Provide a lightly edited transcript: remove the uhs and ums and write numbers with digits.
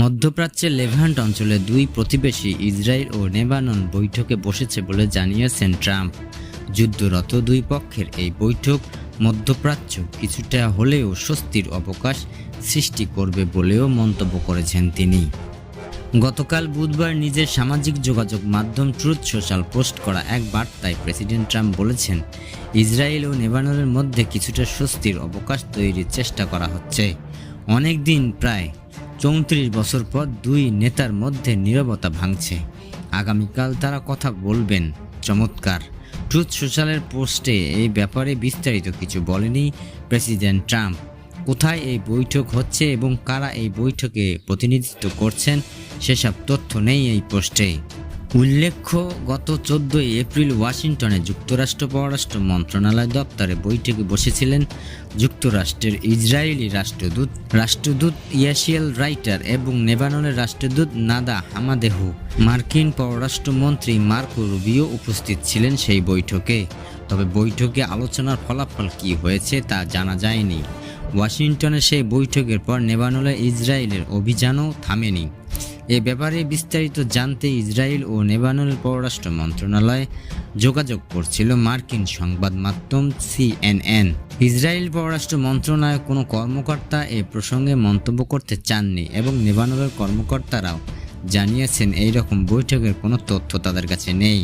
মধ্যপ্রাচ্যের লেভান্ট অঞ্চলে দুই প্রতিবেশী ইসরায়েল ও লেবানন বৈঠকে বসেছে বলে জানিয়েছেন ট্রাম্প। যুদ্ধরত দুই পক্ষের এই বৈঠক মধ্যপ্রাচ্য কিছুটা হলেও স্বস্তির অবকাশ সৃষ্টি করবে বলেও মন্তব্য করেছেন তিনি। গতকাল বুধবার নিজের সামাজিক যোগাযোগ মাধ্যম ট্রুথ সোশ্যাল পোস্ট করা এক বার্তায় প্রেসিডেন্ট ট্রাম্প বলেছেন, ইসরায়েল ও লেবাননের মধ্যে কিছুটা স্বস্তির অবকাশ তৈরির চেষ্টা করা হচ্ছে। অনেক দিন প্রায় 34 বছর পর দুই নেতার মধ্যে নীরবতা ভাঙছে। আগামীকাল তারা কথা বলবেন। চমৎকার। ট্রুথ সোশ্যালের পোস্টে এই ব্যাপারে বিস্তারিত কিছু বলেনি প্রেসিডেন্ট ট্রাম্প। কোথায় এই বৈঠক হচ্ছে এবং কারা এই বৈঠকে প্রতিনিধিত্ব করছেন সেসব তথ্য নেই এই পোস্টে। উল্লেখ্য, গত 14 এপ্রিল ওয়াশিংটনে যুক্তরাষ্ট্র পররাষ্ট্র মন্ত্রণালয় দপ্তরে বৈঠকে বসেছিলেন যুক্তরাষ্ট্রের ইসরায়েলি রাষ্ট্রদূত ইয়াসিয়েল রাইটার এবং লেবাননের রাষ্ট্রদূত নাদা হামাদেহু। মার্কিন পররাষ্ট্রমন্ত্রী মার্কো রুবিও উপস্থিত ছিলেন সেই বৈঠকে। তবে বৈঠকে আলোচনার ফলাফল কী হয়েছে তা জানা যায়নি। ওয়াশিংটনের সেই বৈঠকের পর লেবাননে ইসরায়েলের অভিযানও থামেনি। এ ব্যাপারে বিস্তারিত জানতে ইসরায়েল ও লেবাননের পররাষ্ট্র মন্ত্রণালয় যোগাযোগ করছিল মার্কিন সংবাদ মাধ্যম CNN। ইসরায়েল পররাষ্ট্র মন্ত্রণালয়ের কোনো কর্মকর্তা এ প্রসঙ্গে মন্তব্য করতে চাননি এবং লেবাননের কর্মকর্তারাও জানিয়েছেন এই রকম বৈঠকের কোনো তথ্য তাদের কাছে নেই।